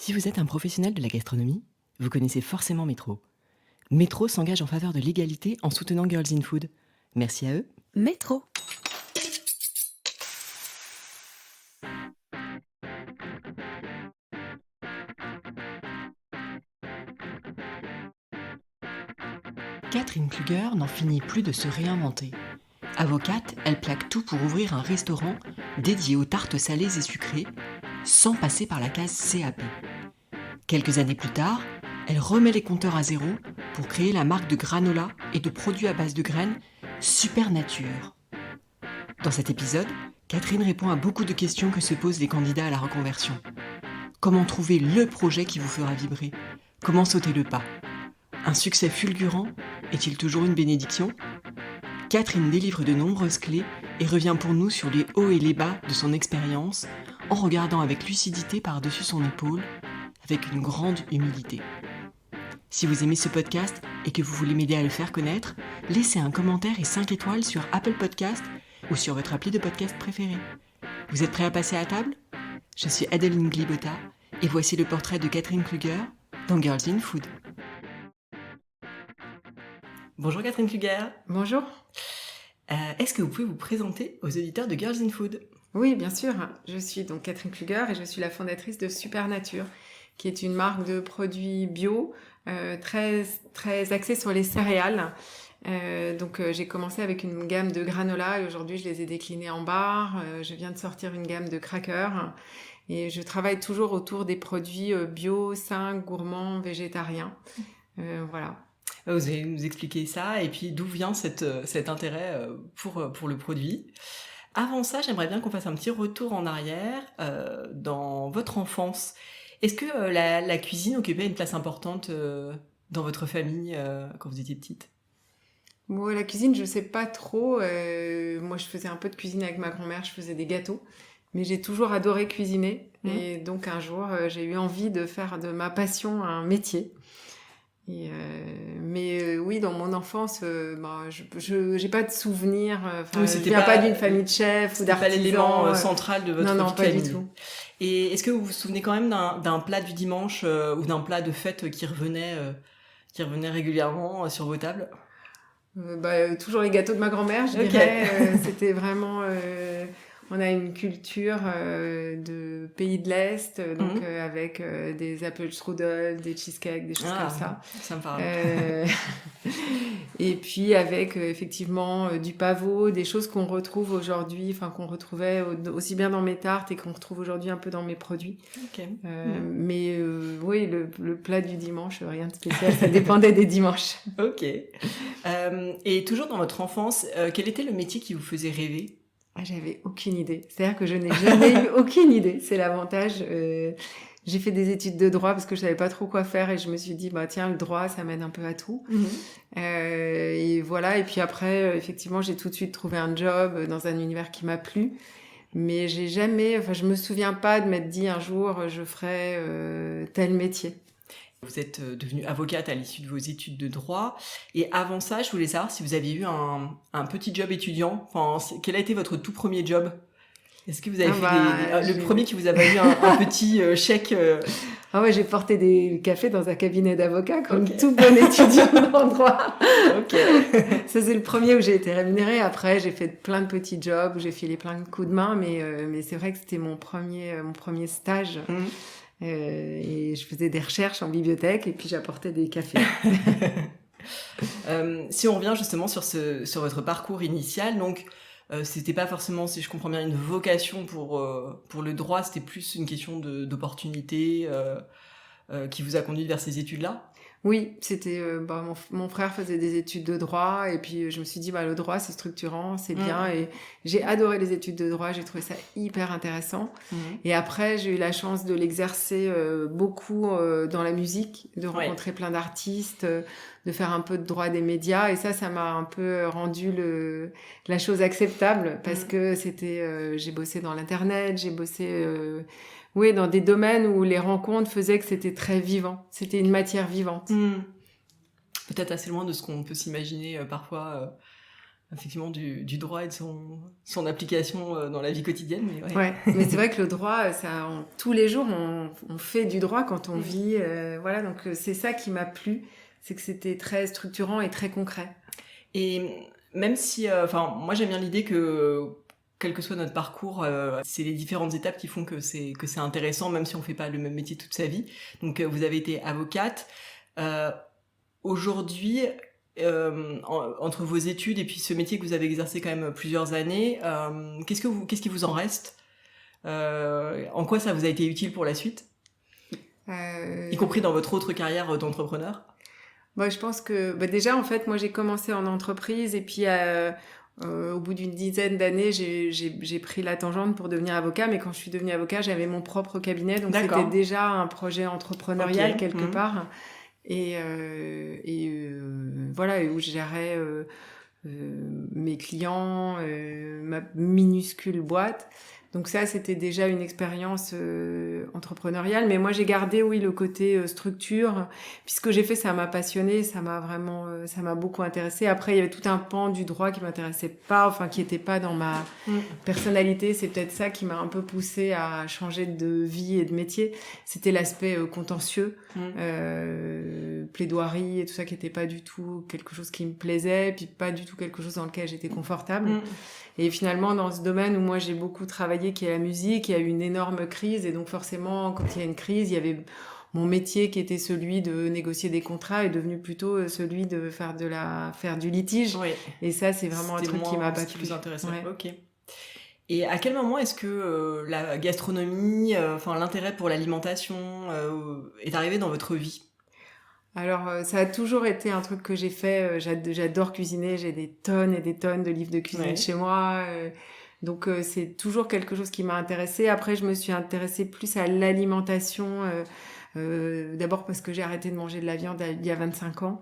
Si vous êtes un professionnel de la gastronomie, vous connaissez forcément Métro. Métro s'engage en faveur de l'égalité en soutenant Girls in Food. Merci à eux. Métro. Catherine Kluger n'en finit plus de se réinventer. Avocate, elle plaque tout pour ouvrir un restaurant dédié aux tartes salées et sucrées, sans passer par la case CAP. Quelques années plus tard, elle remet les compteurs à zéro pour créer la marque de granola et de produits à base de graines Super Nature. Dans cet épisode, Catherine répond à beaucoup de questions que se posent les candidats à la reconversion. Comment trouver le projet qui vous fera vibrer ? Comment sauter le pas ? Un succès fulgurant est-il toujours une bénédiction ? Catherine délivre de nombreuses clés et revient pour nous sur les hauts et les bas de son expérience en regardant avec lucidité par-dessus son épaule, avec une grande humilité. Si vous aimez ce podcast et que vous voulez m'aider à le faire connaître, laissez un commentaire et 5 étoiles sur Apple Podcast ou sur votre appli de podcast préféré. Vous êtes prêts à passer à table ? Je suis Adeline Glibota et voici le portrait de Catherine Kluger dans Girls in Food. Bonjour Catherine Kluger. Bonjour. Est-ce que vous pouvez vous présenter aux auditeurs de Girls in Food ? Oui, bien sûr. Je suis donc Catherine Kluger et je suis la fondatrice de Super Nature, qui est une marque de produits bio très axée sur les céréales. J'ai commencé avec une gamme de granola et aujourd'hui je les ai déclinés en barres. Je viens de sortir une gamme de crackers et je travaille toujours autour des produits bio, sains, gourmands, végétariens. Voilà. Vous allez nous expliquer ça et puis d'où vient cet intérêt pour le produit. Avant ça, j'aimerais bien qu'on fasse un petit retour en arrière dans votre enfance. Est-ce que la cuisine occupait une place importante dans votre famille quand vous étiez petite ? Moi, la cuisine, je sais pas trop. Moi, je faisais un peu de cuisine avec ma grand-mère, je faisais des gâteaux. Mais j'ai toujours adoré cuisiner. Et donc, un jour, j'ai eu envie de faire de ma passion un métier. Oui, dans mon enfance, je j'ai pas de souvenirs. Oui, je viens pas d'une famille de chefs ou d'artisans. C'était pas l'élément central de votre vie. Non, pas du tout. Et est-ce que vous vous souvenez quand même d'un plat du dimanche ou d'un plat de fête qui revenait régulièrement sur vos tables ? Toujours les gâteaux de ma grand-mère, je dirais. C'était vraiment... on a une culture de pays de l'Est, avec des Apfelstrudel, des cheesecakes, des choses comme ça. Ça me parle. Et puis avec effectivement du pavot, des choses qu'on retrouve aujourd'hui, qu'on retrouvait aussi bien dans mes tartes et qu'on retrouve aujourd'hui un peu dans mes produits. Okay. Oui, le plat du dimanche, rien de spécial, ça dépendait des dimanches. Ok. Et toujours dans votre enfance, quel était le métier qui vous faisait rêver ? J'avais aucune idée. C'est-à-dire que je n'ai jamais eu aucune idée. C'est l'avantage. J'ai fait des études de droit parce que je savais pas trop quoi faire et je me suis dit, tiens, le droit, ça m'aide un peu à tout. Et voilà. Et puis après, effectivement, j'ai tout de suite trouvé un job dans un univers qui m'a plu. Mais je me souviens pas de m'être dit un jour, je ferai tel métier. Vous êtes devenue avocate à l'issue de vos études de droit. Et avant ça, je voulais savoir si vous aviez eu un petit job étudiant. Quel a été votre tout premier job ? Est-ce que vous avez fait le premier qui vous a valu un petit chèque Ah ouais, j'ai porté des cafés dans un cabinet d'avocat comme tout bon étudiant en droit. Ok. Ça, c'est le premier où j'ai été rémunérée. Après, j'ai fait plein de petits jobs où j'ai filé plein de coups de main. Mais c'est vrai que c'était mon premier stage. Et je faisais des recherches en bibliothèque et puis j'apportais des cafés. Si on revient justement sur votre parcours initial, donc c'était pas forcément, si je comprends bien, une vocation pour le droit, c'était plus une question d'opportunité qui vous a conduit vers ces études-là ? Oui, c'était mon frère faisait des études de droit et puis je me suis dit le droit c'est structurant, c'est bien et j'ai adoré les études de droit, j'ai trouvé ça hyper intéressant. Et après j'ai eu la chance de l'exercer beaucoup dans la musique, de rencontrer plein d'artistes, de faire un peu de droit des médias et ça m'a un peu rendu la chose acceptable parce que c'était j'ai bossé dans l'internet, j'ai bossé dans des domaines où les rencontres faisaient que c'était très vivant. C'était une matière vivante. Peut-être assez loin de ce qu'on peut s'imaginer parfois effectivement du droit et de son application dans la vie quotidienne. Mais ouais, mais c'est vrai que le droit, tous les jours, on fait du droit quand on vit. Voilà, donc c'est ça qui m'a plu, c'est que c'était très structurant et très concret. Et même si, moi j'aime bien l'idée que quel que soit notre parcours, c'est les différentes étapes qui font que c'est intéressant, même si on fait pas le même métier toute sa vie. Donc vous avez été avocate. Aujourd'hui, entre vos études et puis ce métier que vous avez exercé quand même plusieurs années, qu'est-ce qui vous en reste? En quoi ça vous a été utile pour la suite? Y compris dans votre autre carrière d'entrepreneur? Moi, je pense que déjà, en fait, moi, j'ai commencé en entreprise et puis au bout d'une dizaine d'années, j'ai pris la tangente pour devenir avocat. Mais quand je suis devenue avocat, j'avais mon propre cabinet. Donc, c'était déjà un projet entrepreneurial quelque part. Et voilà, où je gérais mes clients, ma minuscule boîte. Donc ça, c'était déjà une expérience entrepreneuriale. Mais moi, j'ai gardé, oui, le côté structure. Puis ce que j'ai fait, ça m'a passionnée, ça m'a beaucoup intéressée. Après, il y avait tout un pan du droit qui m'intéressait pas, enfin, qui était pas dans ma personnalité. C'est peut-être ça qui m'a un peu poussée à changer de vie et de métier. C'était l'aspect contentieux, plaidoirie et tout ça qui était pas du tout quelque chose qui me plaisait, puis pas du tout quelque chose dans lequel j'étais confortable. Et finalement, dans ce domaine où moi j'ai beaucoup travaillé, qui est la musique, il y a eu une énorme crise. Et donc forcément, quand il y a une crise, il y avait mon métier qui était celui de négocier des contrats est devenu plutôt celui de faire du litige. Oui. Et ça, c'est vraiment un truc qui m'a pas plus intéressant. Ouais. Ok. Et à quel moment est-ce que la gastronomie, l'intérêt pour l'alimentation est arrivé dans votre vie? Alors, ça a toujours été un truc que j'ai fait. J'adore cuisiner. J'ai des tonnes et des tonnes de livres de cuisine chez moi. Donc, c'est toujours quelque chose qui m'a intéressée. Après, je me suis intéressée plus à l'alimentation. D'abord parce que j'ai arrêté de manger de la viande il y a 25 ans.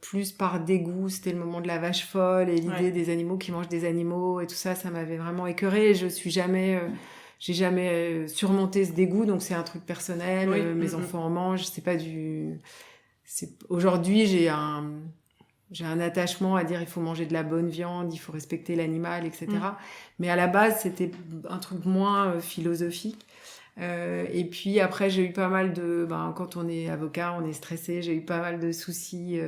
Plus par dégoût. C'était le moment de la vache folle et l'idée des animaux qui mangent des animaux et tout ça, ça m'avait vraiment écœurée. J'ai jamais surmonté ce dégoût, donc c'est un truc personnel. Mes enfants en mangent, c'est pas du... Aujourd'hui, j'ai un attachement à dire il faut manger de la bonne viande, il faut respecter l'animal, etc. Mais à la base, c'était un truc moins philosophique. Et puis après, j'ai eu pas mal de... quand on est avocat, on est stressé. J'ai eu pas mal de soucis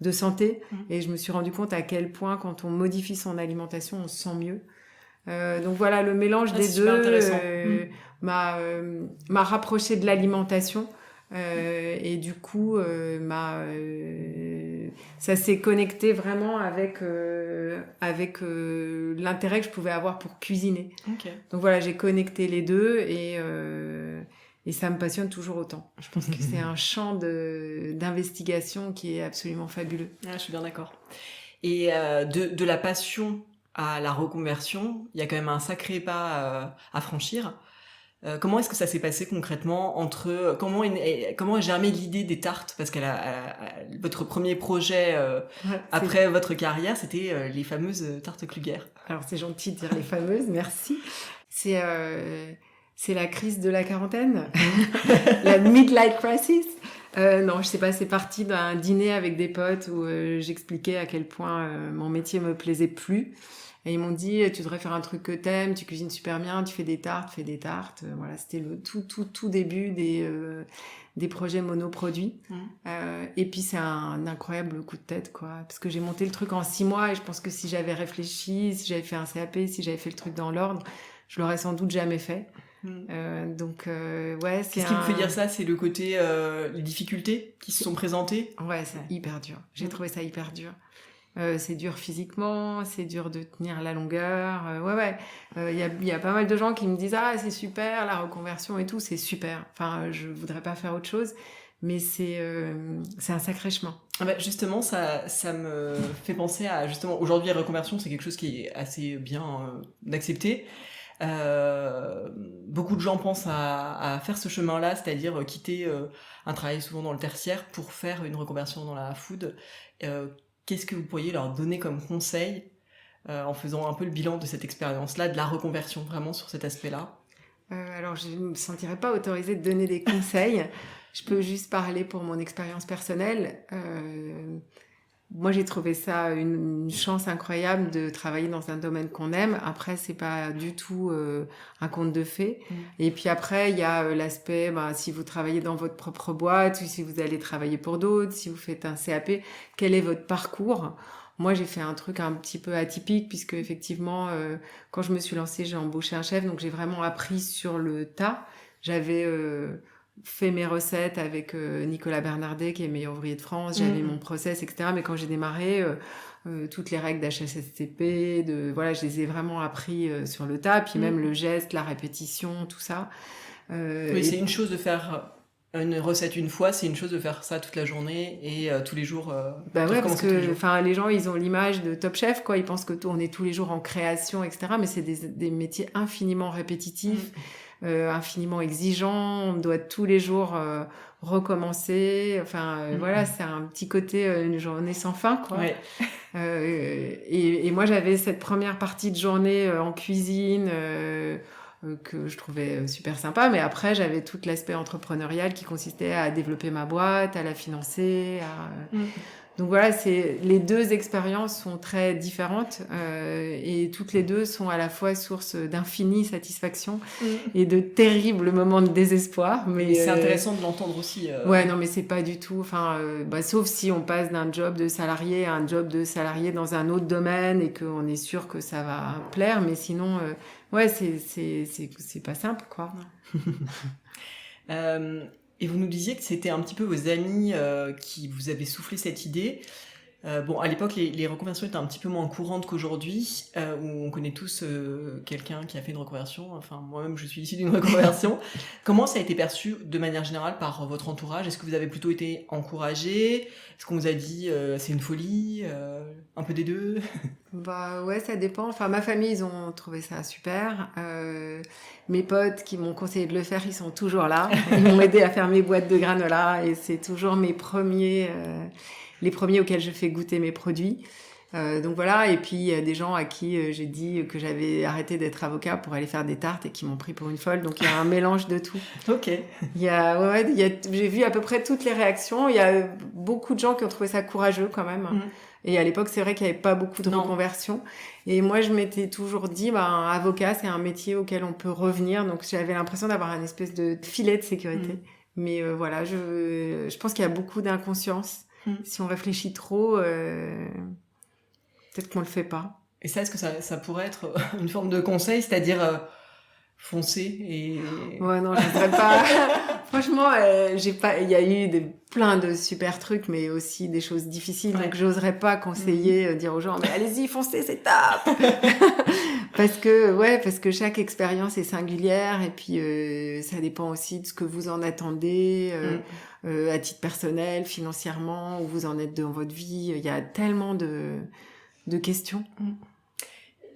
de santé. Et je me suis rendu compte à quel point, quand on modifie son alimentation, on se sent mieux. Donc voilà, le mélange des deux m'a rapproché de l'alimentation et du coup ça s'est connecté vraiment avec l'intérêt que je pouvais avoir pour cuisiner. Donc voilà, j'ai connecté les deux et ça me passionne toujours autant. Je pense que c'est un champ d'investigation qui est absolument fabuleux. Je suis bien d'accord. Et de la passion à la reconversion, il y a quand même un sacré pas à franchir. Comment est-ce que ça s'est passé concrètement comment a germé l'idée des tartes? Parce que votre premier projet après votre carrière, c'était les fameuses tartes Kluger. Alors c'est gentil de dire les fameuses, merci. C'est la crise de la quarantaine, la midlife crisis. Non, je sais pas, c'est parti d'un dîner avec des potes où j'expliquais à quel point mon métier me plaisait plus. Et ils m'ont dit, tu devrais faire un truc que t'aimes, tu cuisines super bien, tu fais des tartes, fais des tartes. Voilà, c'était le tout début des projets monoproduits. Et puis c'est un incroyable coup de tête, quoi. Parce que j'ai monté le truc en 6 mois et je pense que si j'avais réfléchi, si j'avais fait un CAP, si j'avais fait le truc dans l'ordre, je l'aurais sans doute jamais fait. Donc ouais, c'est Qu'est-ce qui me fait dire ça? C'est le côté les difficultés qui se sont présentées. Ouais, c'est hyper dur. J'ai trouvé ça hyper dur. C'est dur physiquement, c'est dur de tenir la longueur. Il y a pas mal de gens qui me disent c'est super la reconversion et tout, c'est super. Enfin, je voudrais pas faire autre chose, mais c'est un sacré chemin. Justement, ça me fait penser à justement aujourd'hui la reconversion, c'est quelque chose qui est assez bien d'accepter. Beaucoup de gens pensent à faire ce chemin-là, c'est-à-dire quitter un travail souvent dans le tertiaire pour faire une reconversion dans la food. Qu'est-ce que vous pourriez leur donner comme conseil en faisant un peu le bilan de cette expérience-là, de la reconversion, vraiment sur cet aspect-là? Alors, je ne me sentirais pas autorisée de donner des conseils. Je peux juste parler pour mon expérience personnelle. moi, j'ai trouvé ça une chance incroyable de travailler dans un domaine qu'on aime. Après, c'est pas du tout un conte de fées. Et puis après, il y a l'aspect, si vous travaillez dans votre propre boîte, ou si vous allez travailler pour d'autres, si vous faites un CAP, quel est votre parcours? Moi, j'ai fait un truc un petit peu atypique, puisque effectivement, quand je me suis lancée, j'ai embauché un chef, donc j'ai vraiment appris sur le tas. J'avais fait mes recettes avec Nicolas Bernardet, qui est meilleur ouvrier de France. J'avais mon process, etc. Mais quand j'ai démarré, toutes les règles d'HACCP, voilà, je les ai vraiment appris sur le tas. Puis même le geste, la répétition, tout ça. Oui, c'est une chose de faire une recette une fois, c'est une chose de faire ça toute la journée et tous les jours. Bah ouais, parce que les gens, ils ont l'image de Top Chef, quoi. Ils pensent que on est tous les jours en création, etc. Mais c'est des métiers infiniment répétitifs. Infiniment exigeant, on doit tous les jours recommencer. Voilà, c'est un petit côté une journée sans fin, quoi. Ouais. Et moi, j'avais cette première partie de journée en cuisine que je trouvais super sympa, mais après, j'avais tout l'aspect entrepreneurial qui consistait à développer ma boîte, à la financer. Donc voilà, les deux expériences sont très différentes et toutes les deux sont à la fois source d'infinie satisfaction et de terribles moments de désespoir. Mais c'est intéressant de l'entendre aussi. Ouais, non, mais c'est pas du tout. Sauf si on passe d'un job de salarié à un job de salarié dans un autre domaine et qu'on est sûr que ça va plaire. Mais sinon, ouais, c'est pas simple, quoi. Et vous nous disiez que c'était un petit peu vos amis qui vous avaient soufflé cette idée. Bon, à l'époque, les reconversions étaient un petit peu moins courantes qu'aujourd'hui, où on connaît tous quelqu'un qui a fait une reconversion. Enfin, moi-même, je suis issue d'une reconversion. Comment ça a été perçu de manière générale par votre entourage? Est-ce que vous avez plutôt été encouragé? Est-ce qu'on vous a dit c'est une folie? Un peu des deux? Bah ouais, ça dépend. Enfin, ma famille, ils ont trouvé ça super. Mes potes qui m'ont conseillé de le faire, ils sont toujours là. Ils m'ont aidé à faire mes boîtes de granola et c'est toujours les premiers auxquels je fais goûter mes produits. Donc voilà, et puis il y a des gens à qui j'ai dit que j'avais arrêté d'être avocat pour aller faire des tartes et qui m'ont pris pour une folle. Donc il y a un mélange de tout. Ok. J'ai vu à peu près toutes les réactions. Il y a beaucoup de gens qui ont trouvé ça courageux quand même. Et à l'époque, c'est vrai qu'il n'y avait pas beaucoup de reconversion. Et moi, je m'étais toujours dit, avocat, c'est un métier auquel on peut revenir. Donc j'avais l'impression d'avoir un espèce de filet de sécurité. Mais voilà, je pense qu'il y a beaucoup d'inconscience. Si on réfléchit trop, peut-être qu'on le fait pas. Et ça, est-ce que ça pourrait être une forme de conseil, c'est-à-dire foncer et... Ouais, non, je ne dirais pas. Franchement, il y a eu plein de super trucs, mais aussi des choses difficiles. Ouais. Donc, j'oserais pas conseiller, dire aux gens, mais allez-y, foncez, c'est top! parce que chaque expérience est singulière et puis ça dépend aussi de ce que vous en attendez, à titre personnel, financièrement, où vous en êtes dans votre vie. Il y a tellement de questions.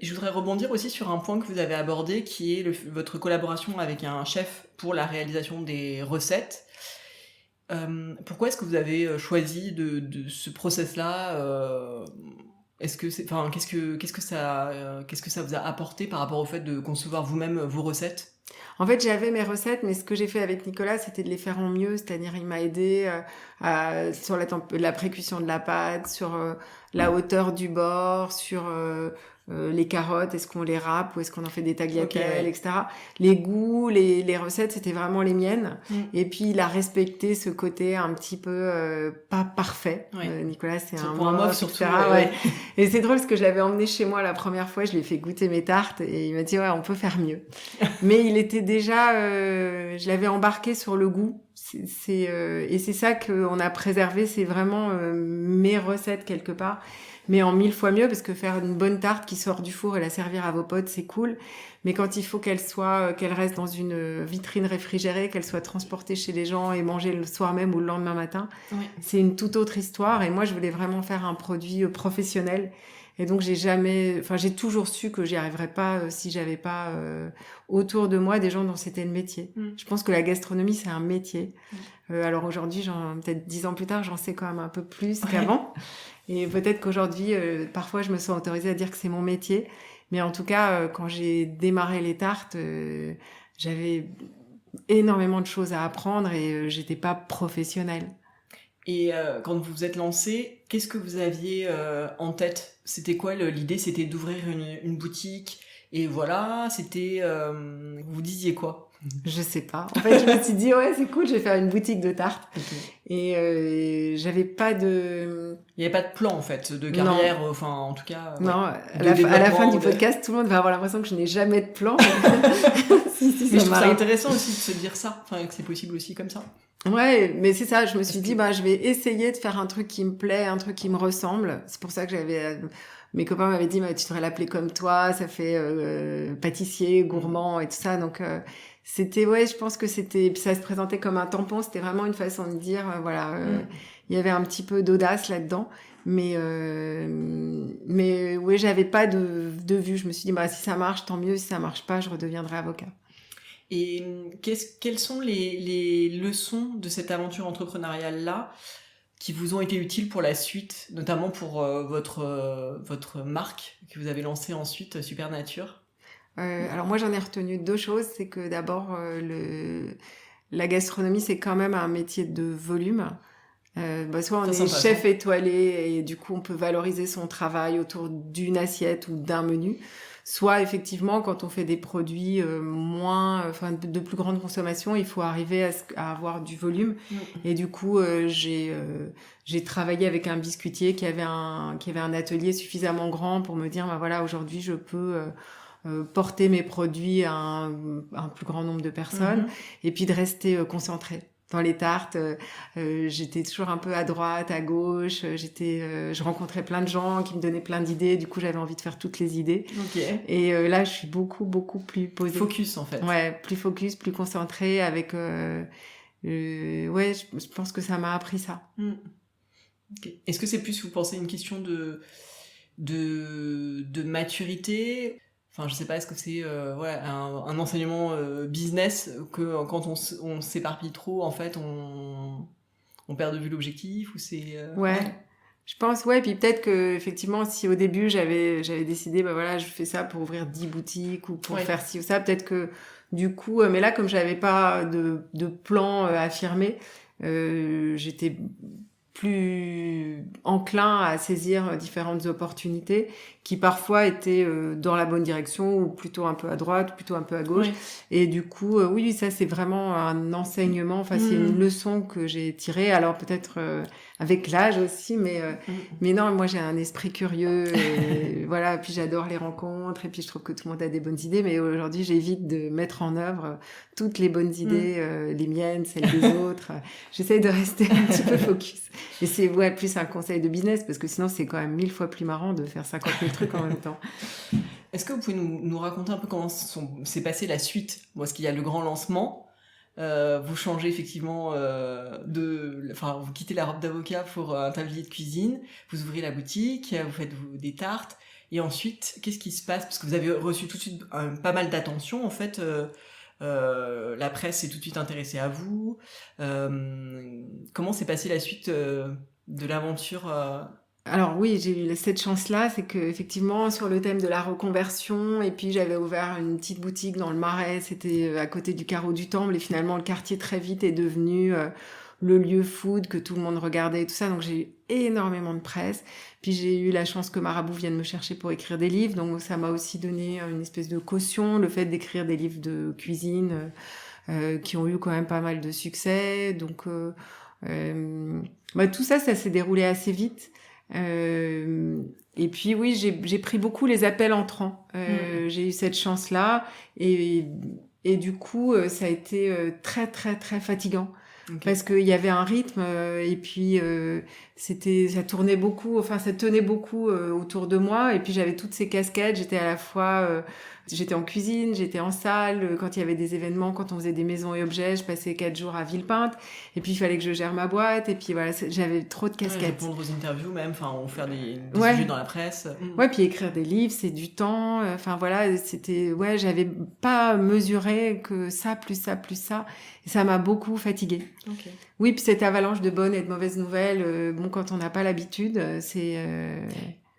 Je voudrais rebondir aussi sur un point que vous avez abordé, qui est votre collaboration avec un chef pour la réalisation des recettes. Pourquoi est-ce que vous avez choisi de ce process-là qu'est-ce que ça vous a apporté par rapport au fait de concevoir vous-même vos recettes? En fait, j'avais mes recettes, mais ce que j'ai fait avec Nicolas, c'était de les faire en mieux. C'est-à-dire, il m'a aidé sur la précuisson de la pâte, sur la hauteur du bord, sur les carottes, est-ce qu'on les râpe ou est-ce qu'on en fait des tagliatelles, etc. Les goûts, les recettes, c'était vraiment les miennes. Et puis, il a respecté ce côté un petit peu pas parfait. Nicolas, c'est un mof, surtout. Et c'est drôle parce que je l'avais emmené chez moi la première fois, je lui ai fait goûter mes tartes et il m'a dit, ouais, on peut faire mieux. Mais il était déjà... je l'avais embarqué sur le goût. Et c'est ça qu'on a préservé, c'est vraiment mes recettes quelque part. Mais en 1000 fois mieux, parce que faire une bonne tarte qui sort du four et la servir à vos potes, c'est cool. Mais quand il faut qu'elle reste dans une vitrine réfrigérée, qu'elle soit transportée chez les gens et mangée le soir même ou le lendemain matin, c'est une toute autre histoire. Et moi, je voulais vraiment faire un produit professionnel. Et donc, j'ai toujours su que j'y arriverais pas si j'avais pas autour de moi des gens dont c'était le métier. Je pense que la gastronomie, c'est un métier. Alors aujourd'hui, peut-être 10 ans plus tard, j'en sais quand même un peu plus qu'avant. Et peut-être qu'aujourd'hui, parfois, je me sens autorisée à dire que c'est mon métier. Mais en tout cas, quand j'ai démarré les tartes, j'avais énormément de choses à apprendre et j'étais pas professionnelle. Et quand vous vous êtes lancé, qu'est-ce que vous aviez en tête? C'était quoi l'idée? C'était d'ouvrir une boutique et voilà, c'était... vous disiez quoi? Je sais pas. En fait, je me suis dit, ouais, c'est cool, je vais faire une boutique de tartes. Okay. Et j'avais pas de... Il n'y avait pas de plan, en fait, de carrière, enfin, en tout cas... Non, à la fin du podcast, tout le monde va avoir l'impression que je n'ai jamais de plan. si, mais je trouve ça intéressant aussi de se dire ça, enfin, que c'est possible aussi comme ça. Ouais, mais c'est ça, je me suis dit, je vais essayer de faire un truc qui me plaît, un truc qui me ressemble. C'est pour ça que j'avais... mes copains m'avaient dit, tu devrais l'appeler comme toi, ça fait pâtissier, gourmand et tout ça, donc... c'était, ouais, je pense que c'était, puis ça se présentait comme un tampon, c'était vraiment une façon de dire, il y avait un petit peu d'audace là-dedans, mais ouais, j'avais pas de vue, je me suis dit, si ça marche, tant mieux, si ça marche pas, je redeviendrai avocat. Et quelles sont les leçons de cette aventure entrepreneuriale-là qui vous ont été utiles pour la suite, notamment pour votre marque que vous avez lancée ensuite, Supernature? Alors moi j'en ai retenu 2 choses, c'est que d'abord la gastronomie c'est quand même un métier de volume. Soit on est chef étoilé et du coup on peut valoriser son travail autour d'une assiette ou d'un menu, soit effectivement quand on fait des produits de plus grande consommation, il faut arriver à avoir du volume. Et du coup j'ai travaillé avec un biscuitier qui avait un atelier suffisamment grand pour me dire voilà, aujourd'hui je peux porter mes produits à un plus grand nombre de personnes, et puis de rester concentrée. Dans les tartes, j'étais toujours un peu à droite, à gauche, je rencontrais plein de gens qui me donnaient plein d'idées, du coup j'avais envie de faire toutes les idées. Et là je suis beaucoup plus posée. Focus en fait. Ouais, plus focus, plus concentrée, avec... ouais, je pense que ça m'a appris ça. Okay. Est-ce que c'est plus, vous pensez, une question de maturité? Enfin, je sais pas, est-ce que c'est un enseignement business que quand on s'éparpille trop, en fait, on perd de vue l'objectif, ou c'est... Ouais, je pense, ouais. Puis peut-être que effectivement, si au début j'avais décidé, je fais ça pour ouvrir 10 boutiques ou pour faire ci ou ça, peut-être que du coup, mais là, comme j'avais pas de plan affirmé, j'étais plus enclin à saisir différentes opportunités qui parfois étaient dans la bonne direction, ou plutôt un peu à droite, plutôt un peu à gauche. Et du coup, oui, ça c'est vraiment un enseignement, enfin c'est une leçon que j'ai tirée, alors peut-être avec l'âge aussi, mais non, moi j'ai un esprit curieux, et voilà, puis j'adore les rencontres, et puis je trouve que tout le monde a des bonnes idées, mais aujourd'hui j'évite de mettre en œuvre toutes les bonnes idées, les miennes, celles des autres. J'essaye de rester un petit peu focus. Et c'est plus un conseil de business, parce que sinon c'est quand même 1000 fois plus marrant de faire 50 000 trucs en même temps. Est-ce que vous pouvez nous raconter un peu comment s'est passée la suite? Parce qu'il y a le grand lancement, vous changez effectivement vous quittez la robe d'avocat pour un tablier de cuisine, vous ouvrez la boutique, vous faites des tartes, et ensuite, qu'est-ce qui se passe? Parce que vous avez reçu tout de suite pas mal d'attention, en fait. La presse s'est tout de suite intéressée à vous. Comment s'est passée la suite de l'aventure Alors oui, j'ai eu cette chance-là, c'est que effectivement sur le thème de la reconversion, et puis j'avais ouvert une petite boutique dans le Marais, c'était à côté du carreau du Temple, et finalement le quartier très vite est devenu le lieu food que tout le monde regardait et tout ça, donc j'ai eu énormément de presse. Puis j'ai eu la chance que Marabout vienne me chercher pour écrire des livres, donc ça m'a aussi donné une espèce de caution, le fait d'écrire des livres de cuisine qui ont eu quand même pas mal de succès. Donc tout ça s'est déroulé assez vite. Et puis oui, j'ai pris beaucoup les appels entrants. J'ai eu cette chance-là, et du coup ça a été très très très fatigant. Parce qu'il y avait un rythme, et puis ça tournait beaucoup, enfin ça tenait beaucoup autour de moi, et puis j'avais toutes ces casquettes, j'étais à la fois j'étais en cuisine, j'étais en salle, quand il y avait des événements, quand on faisait des maisons et objets, je passais 4 jours à Villepinte, et puis il fallait que je gère ma boîte, et puis voilà, j'avais trop de casquettes. Répondre aux interviews même, ou faire des sujets dans la presse. Ouais, puis écrire des livres, c'est du temps, enfin voilà, c'était, j'avais pas mesuré que ça, plus ça, plus ça, et ça m'a beaucoup fatiguée. Oui, puis cette avalanche de bonnes et de mauvaises nouvelles, quand on n'a pas l'habitude, c'est...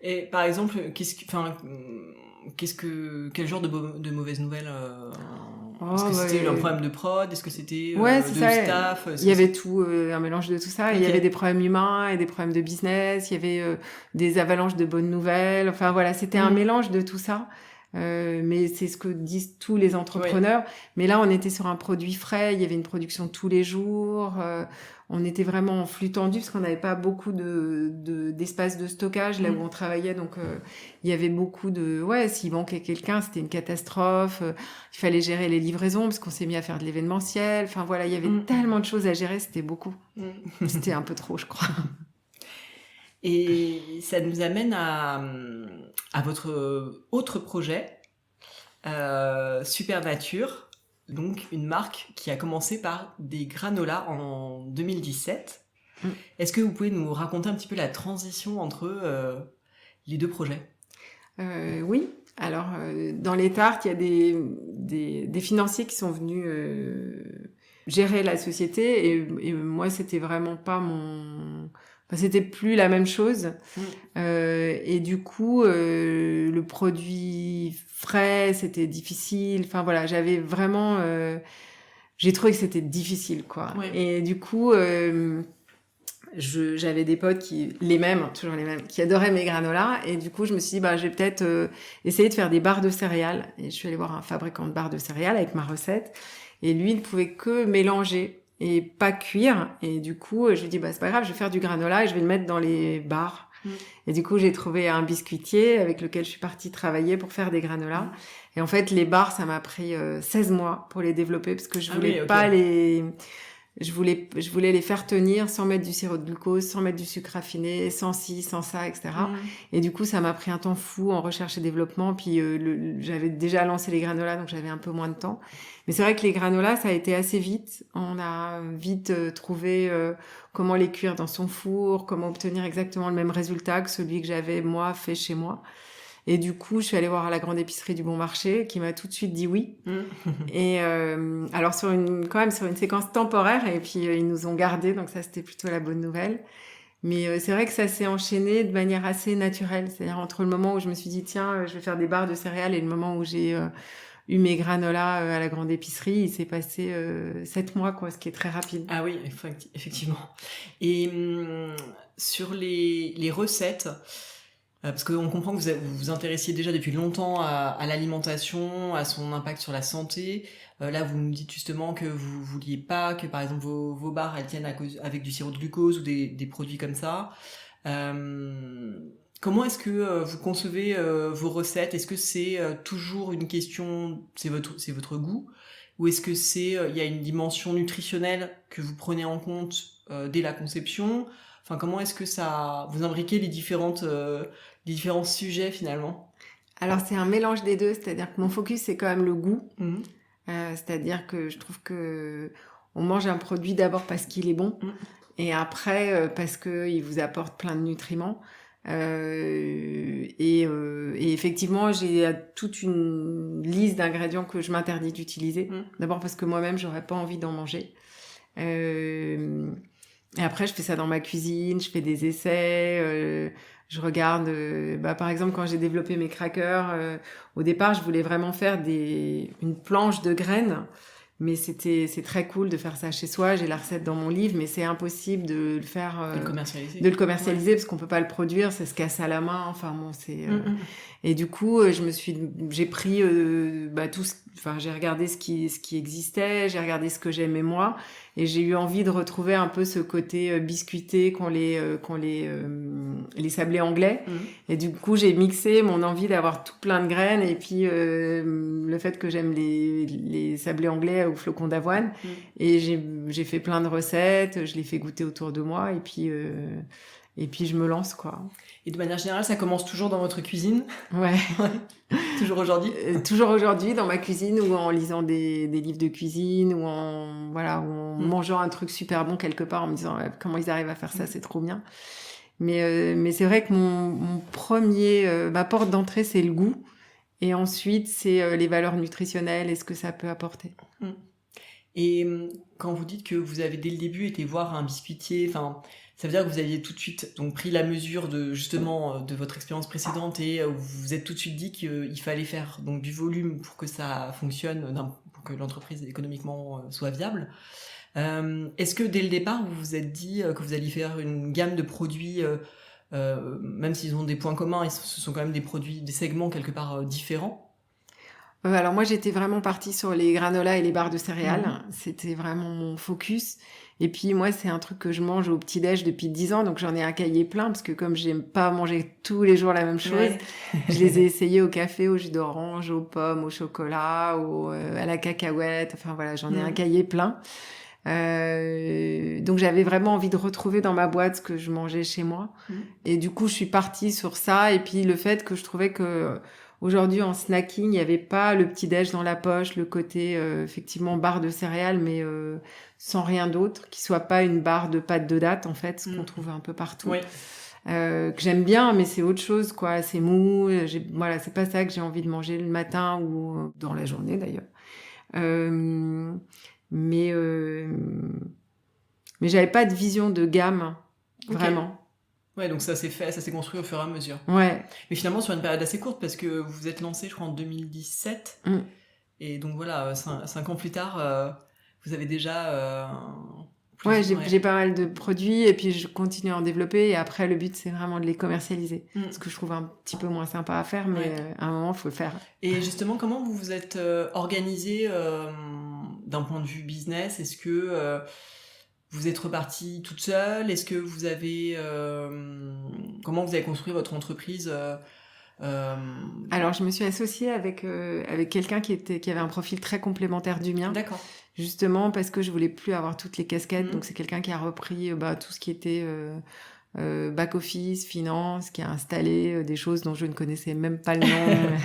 Et par exemple, quel genre de mauvaises nouvelles Est-ce que c'était un problème de prod? Est-ce que c'était ouais, de ça, staff? Il y avait tout, un mélange de tout ça. Okay. Il y avait des problèmes humains et des problèmes de business. Il y avait des avalanches de bonnes nouvelles. Enfin voilà, c'était un mélange de tout ça. Mais c'est ce que disent tous les entrepreneurs. Oui. Mais là, on était sur un produit frais. Il y avait une production tous les jours. On était vraiment en flux tendu parce qu'on n'avait pas beaucoup d'espace de stockage là où on travaillait. Donc, il y avait beaucoup de... Ouais, s'il manquait quelqu'un, c'était une catastrophe. Il fallait gérer les livraisons parce qu'on s'est mis à faire de l'événementiel. Enfin, voilà, il y avait tellement de choses à gérer. C'était beaucoup. C'était un peu trop, je crois. Et ça nous amène à votre autre projet, Supernature. Donc, une marque qui a commencé par des granolas en 2017. Est-ce que vous pouvez nous raconter un petit peu la transition entre les deux projets? Oui. Alors, dans les tartes, il y a des financiers qui sont venus gérer la société. Et moi, c'était vraiment pas mon... Enfin, c'était plus la même chose. Et du coup, le produit frais, c'était difficile. Enfin voilà, j'avais vraiment... j'ai trouvé que c'était difficile, quoi. Ouais. Et du coup, j'avais des potes toujours les mêmes, qui adoraient mes granolas. Et du coup, je me suis dit, je vais peut-être essayer de faire des barres de céréales. Et je suis allée voir un fabricant de barres de céréales avec ma recette. Et lui, il ne pouvait que mélanger et pas cuire. Et du coup, je lui dis, c'est pas grave, je vais faire du granola et je vais le mettre dans les barres. Et du coup, j'ai trouvé un biscuitier avec lequel je suis partie travailler pour faire des granolas. Et en fait, les barres, ça m'a pris 16 mois pour les développer parce que je voulais pas les... Je voulais les faire tenir sans mettre du sirop de glucose, sans mettre du sucre raffiné, sans ci, sans ça, etc. Et du coup, ça m'a pris un temps fou en recherche et développement. Puis j'avais déjà lancé les granolas, donc j'avais un peu moins de temps. Mais c'est vrai que les granolas, ça a été assez vite. On a vite trouvé comment les cuire dans son four, comment obtenir exactement le même résultat que celui que j'avais, moi, fait chez moi. Et du coup, je suis allée voir à la grande épicerie du Bon Marché, qui m'a tout de suite dit oui. Et alors sur une séquence temporaire, et puis ils nous ont gardés, donc ça c'était plutôt la bonne nouvelle. Mais c'est vrai que ça s'est enchaîné de manière assez naturelle, c'est-à-dire entre le moment où je me suis dit tiens, je vais faire des barres de céréales et le moment où j'ai eu mes granolas à la grande épicerie, il s'est passé 7 mois, quoi, ce qui est très rapide. Ah oui, effectivement. Et sur les recettes. Parce qu'on comprend que vous vous intéressiez déjà depuis longtemps à l'alimentation, à son impact sur la santé. Là, vous nous dites justement que vous vouliez pas que, par exemple, vos barres elles tiennent avec du sirop de glucose ou des produits comme ça. Comment est-ce que vous concevez vos recettes? Est-ce que c'est toujours une question, c'est votre goût, ou est-ce que il y a une dimension nutritionnelle que vous prenez en compte dès la conception? Enfin, comment est-ce que vous imbriquez les différents sujets finalement? Alors c'est un mélange des deux, c'est-à-dire que mon focus c'est quand même le goût. C'est-à-dire que je trouve que on mange un produit d'abord parce qu'il est bon et après parce qu'il vous apporte plein de nutriments. Et effectivement, j'ai toute une liste d'ingrédients que je m'interdis d'utiliser. D'abord parce que moi-même j'aurais pas envie d'en manger. Et après, je fais ça dans ma cuisine, je fais des essais, je regarde... par exemple, quand j'ai développé mes crackers, au départ, je voulais vraiment faire une planche de graines, mais c'est très cool de faire ça chez soi. J'ai la recette dans mon livre, mais c'est impossible de le faire... de le commercialiser. De le commercialiser, parce qu'on peut pas le produire, ça se casse à la main, enfin bon, c'est... Et du coup, j'ai pris j'ai regardé ce qui existait, j'ai regardé ce que j'aimais moi, et j'ai eu envie de retrouver un peu ce côté biscuité qu'ont les sablés anglais. Et du coup, j'ai mixé mon envie d'avoir tout plein de graines et puis le fait que j'aime les sablés anglais aux flocons d'avoine. Et j'ai fait plein de recettes, je les fais goûter autour de moi et puis je me lance, quoi. Et de manière générale, ça commence toujours dans votre cuisine? Ouais. Toujours aujourd'hui? Toujours aujourd'hui, dans ma cuisine, ou en lisant des livres de cuisine, ou en mangeant un truc super bon quelque part, en me disant comment ils arrivent à faire ça, c'est trop bien. Mais c'est vrai que ma porte d'entrée, c'est le goût. Et ensuite, c'est les valeurs nutritionnelles et ce que ça peut apporter. Et quand vous dites que vous avez dès le début été voir un biscuitier, ça veut dire que vous aviez tout de suite donc pris la mesure de votre expérience précédente et vous vous êtes tout de suite dit qu'il fallait faire donc du volume pour que ça fonctionne, pour que l'entreprise économiquement soit viable. Est-ce que dès le départ, vous vous êtes dit que vous alliez faire une gamme de produits, même s'ils ont des points communs, ce sont quand même des produits, des segments quelque part différents? Alors moi, j'étais vraiment partie sur les granolas et les barres de céréales. C'était vraiment mon focus. Et puis moi, c'est un truc que je mange au petit-déj depuis 10 ans, donc j'en ai un cahier plein, parce que comme j'aime pas manger tous les jours la même chose, je les ai essayés au café, au jus d'orange, aux pommes, au chocolat, à la cacahuète. Enfin voilà, j'en ai un cahier plein. Donc j'avais vraiment envie de retrouver dans ma boîte ce que je mangeais chez moi. Et du coup, je suis partie sur ça. Et puis le fait que je trouvais que aujourd'hui, en snacking, il n'y avait pas le petit-déj dans la poche, le côté effectivement barre de céréales, mais sans rien d'autre, qui soit pas une barre de pâte de date, en fait, ce qu'on trouve un peu partout. Oui. Que j'aime bien, mais c'est autre chose, quoi. C'est mou. Voilà, c'est pas ça que j'ai envie de manger le matin ou dans la journée, d'ailleurs. Mais j'avais pas de vision de gamme, vraiment. Ouais, donc ça s'est construit au fur et à mesure. Ouais. Mais finalement, sur une période assez courte, parce que vous vous êtes lancé, je crois, en 2017. Et donc voilà, 5 ans plus tard, vous avez déjà... j'ai pas mal de produits, et puis je continue à en développer, et après, le but, c'est vraiment de les commercialiser. Ce que je trouve un petit peu moins sympa à faire, mais à un moment, il faut le faire. Et justement, comment vous vous êtes organisé d'un point de vue business? Est-ce que... vous êtes repartie toute seule? Est-ce que vous avez... comment vous avez construit votre entreprise? Alors, je me suis associée avec quelqu'un qui avait un profil très complémentaire du mien. D'accord. Justement, parce que je voulais plus avoir toutes les casquettes. Donc, c'est quelqu'un qui a repris tout ce qui était back-office, finance, qui a installé des choses dont je ne connaissais même pas le nom.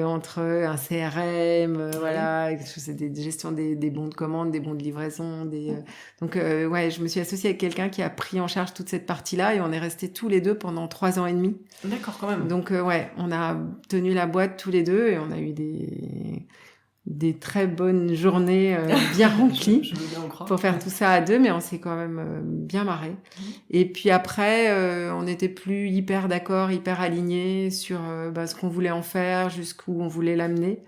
Entre un CRM, voilà, c'est des gestions des bons de commande, des bons de livraison, donc je me suis associée avec quelqu'un qui a pris en charge toute cette partie-là, et on est restés tous les deux pendant 3 ans et demi. D'accord, quand même. Donc on a tenu la boîte tous les deux, et on a eu des très bonnes journées bien remplies je veux bien en croire. Pour faire tout ça à deux, mais on s'est quand même bien marré. Et puis après, on n'était plus hyper d'accord, hyper alignés sur ce qu'on voulait en faire, jusqu'où on voulait l'amener.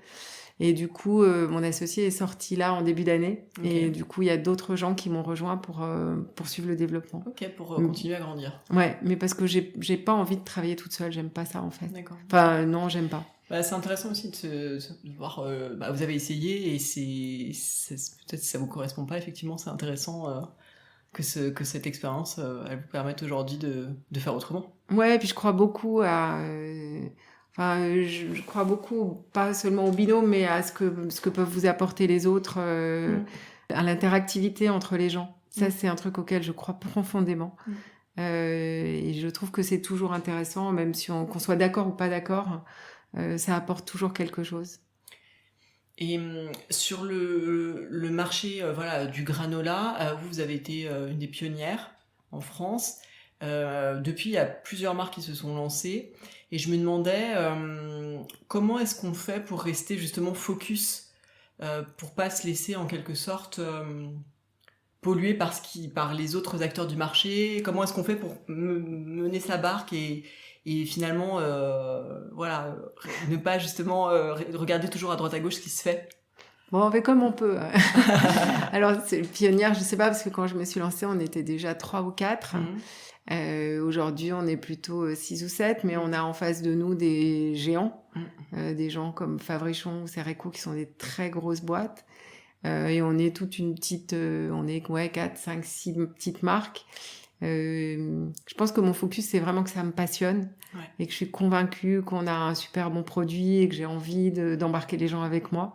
Et du coup, mon associé est sorti là en début d'année. Okay. Et du coup, il y a d'autres gens qui m'ont rejoint pour poursuivre le développement. Ok, pour continuer à grandir. Ouais, mais parce que j'ai pas envie de travailler toute seule, j'aime pas ça en fait. D'accord. Enfin, non, j'aime pas. C'est intéressant aussi de voir, vous avez essayé, et peut-être si ça vous correspond pas, effectivement, c'est intéressant que cette expérience, elle vous permette aujourd'hui de faire autrement. Ouais, puis je crois beaucoup à... je crois beaucoup, pas seulement au binôme, mais à ce que peuvent vous apporter les autres, à l'interactivité entre les gens. Ça, c'est un truc auquel je crois profondément. Et je trouve que c'est toujours intéressant, même si qu'on soit d'accord ou pas d'accord, ça apporte toujours quelque chose. Et sur le marché du granola, vous avez été une des pionnières en France. Depuis, il y a plusieurs marques qui se sont lancées, et je me demandais comment est-ce qu'on fait pour rester justement focus, pour pas se laisser en quelque sorte polluer par les autres acteurs du marché. Comment est-ce qu'on fait pour mener sa barque et finalement ne pas justement regarder toujours à droite à gauche ce qui se fait? Bon, on fait comme on peut. Alors, c'est pionnière, je sais pas, parce que quand je me suis lancée, on était déjà 3 ou 4. Aujourd'hui, on est plutôt 6 ou 7, mais on a en face de nous des géants, des gens comme Favrichon ou Cereco, qui sont des très grosses boîtes. Et on est toute une petite... on est 4, 5, 6 petites marques. Je pense que mon focus, c'est vraiment que ça me passionne, et que je suis convaincue qu'on a un super bon produit et que j'ai envie d'embarquer les gens avec moi.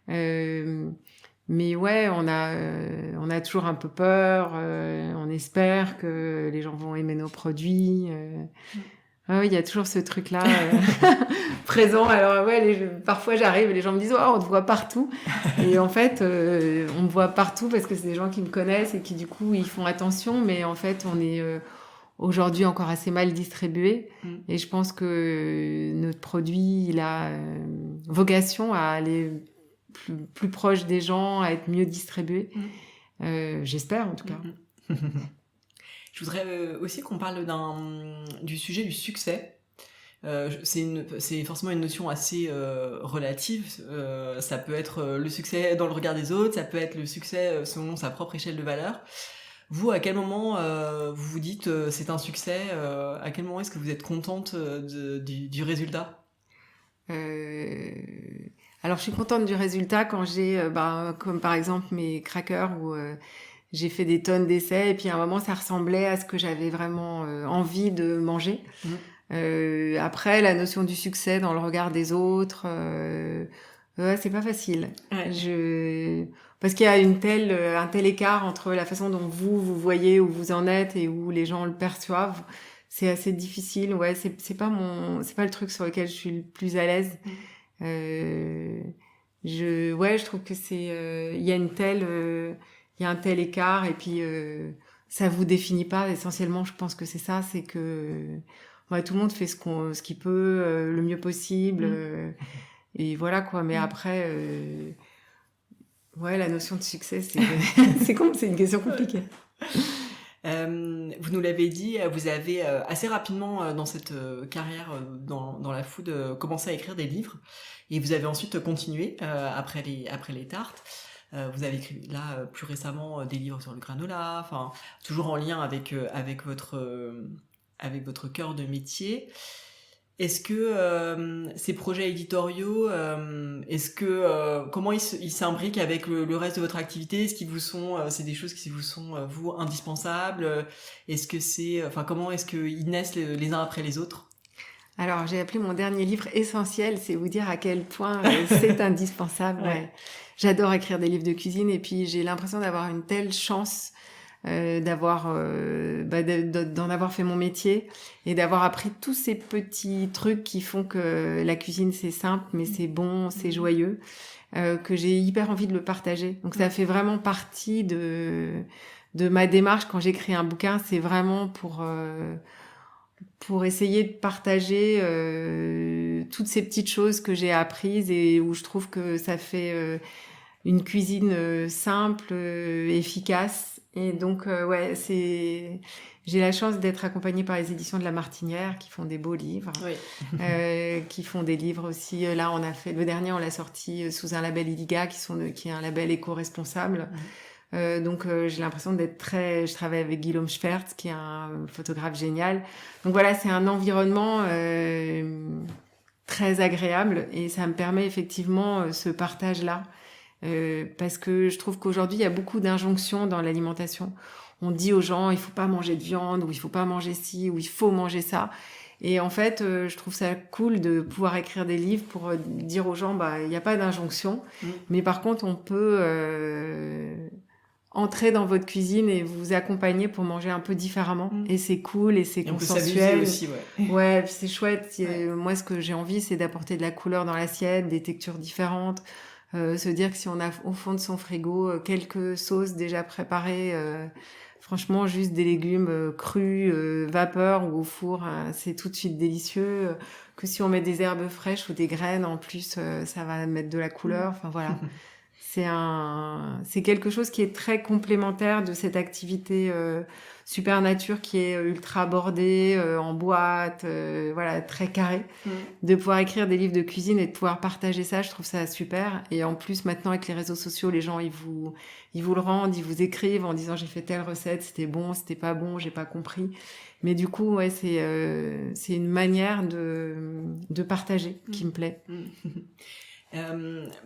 Mais ouais, on a toujours un peu peur, on espère que les gens vont aimer nos produits. Il y a toujours ce truc-là présent. Alors parfois j'arrive et les gens me disent « Oh, on te voit partout !» Et en fait, on me voit partout parce que c'est des gens qui me connaissent et qui du coup, ils font attention. Mais en fait, on est aujourd'hui encore assez mal distribué. Et je pense que notre produit, il a vocation à aller plus proche des gens, à être mieux distribué. J'espère en tout cas. Je voudrais aussi qu'on parle du sujet du succès. c'est forcément une notion assez relative. Ça peut être le succès dans le regard des autres, ça peut être le succès selon sa propre échelle de valeur. Vous, à quel moment vous vous dites c'est un succès à quel moment est-ce que vous êtes contente du résultat? Alors, je suis contente du résultat quand j'ai, comme par exemple mes crackers où j'ai fait des tonnes d'essais et puis à un moment, ça ressemblait à ce que j'avais vraiment envie de manger. Après, la notion du succès dans le regard des autres, c'est pas facile. Ouais. Parce qu'il y a un tel écart entre la façon dont vous voyez où vous en êtes et où les gens le perçoivent. C'est assez difficile. Ouais, c'est pas le truc sur lequel je suis le plus à l'aise. Je trouve que il y a il y a un tel écart et puis ça vous définit pas. Essentiellement, je pense que c'est ça, c'est que tout le monde fait ce qu'il peut le mieux possible et voilà quoi. Mais après, la notion de succès, c'est c'est une question compliquée. Vous nous l'avez dit, vous avez assez rapidement dans cette carrière dans la food commencé à écrire des livres et vous avez ensuite continué après les tartes. Vous avez écrit là plus récemment des livres sur le granola, enfin toujours en lien avec votre cœur de métier. Est-ce que ces projets éditoriaux, comment ils s'imbriquent avec le reste de votre activité? Est-ce qu'ils vous sont, c'est des choses qui vous sont vous indispensables? Est-ce que comment est-ce qu'ils naissent les uns après les autres? Alors j'ai appelé mon dernier livre Essentiel, c'est vous dire à quel point c'est indispensable. Ouais. J'adore écrire des livres de cuisine et puis j'ai l'impression d'avoir une telle chance d'en avoir fait mon métier et d'avoir appris tous ces petits trucs qui font que la cuisine c'est simple mais c'est bon, c'est joyeux, que j'ai hyper envie de le partager. Donc ça fait vraiment partie de ma démarche quand j'écris un bouquin, c'est vraiment pour essayer de partager toutes ces petites choses que j'ai apprises et où je trouve que ça fait une cuisine simple, efficace. Et donc, j'ai la chance d'être accompagnée par les éditions de La Martinière qui font des beaux livres, qui font des livres aussi. Là, le dernier, on l'a sorti sous un label IDIGA, qui est un label éco-responsable. Donc, j'ai l'impression je travaille avec Guillaume Schwertz, qui est un photographe génial. Donc voilà, c'est un environnement très agréable et ça me permet effectivement ce partage-là. Parce que je trouve qu'aujourd'hui, il y a beaucoup d'injonctions dans l'alimentation. On dit aux gens, il faut pas manger de viande, ou il faut pas manger ci, ou il faut manger ça. Et en fait, je trouve ça cool de pouvoir écrire des livres pour dire aux gens, il n'y a pas d'injonction. Mais par contre, on peut entrer dans votre cuisine et vous accompagner pour manger un peu différemment. Et c'est cool et c'est consensuel. On peut s'amuser aussi, ouais, puis c'est chouette. Moi, ce que j'ai envie, c'est d'apporter de la couleur dans l'assiette, des textures différentes. Se dire que si on a au fond de son frigo quelques sauces déjà préparées, franchement juste des légumes crus, vapeur ou au four, c'est tout de suite délicieux. Que si on met des herbes fraîches ou des graines en plus, ça va mettre de la couleur. Enfin voilà, c'est quelque chose qui est très complémentaire de cette activité super nature qui est ultra bordée, en boîte, très carré. De pouvoir écrire des livres de cuisine et de pouvoir partager ça, je trouve ça super. Et en plus, maintenant, avec les réseaux sociaux, les gens, ils vous le rendent, ils vous écrivent en disant j'ai fait telle recette, c'était bon, c'était pas bon, j'ai pas compris. Mais du coup, c'est une manière de partager qui me plaît.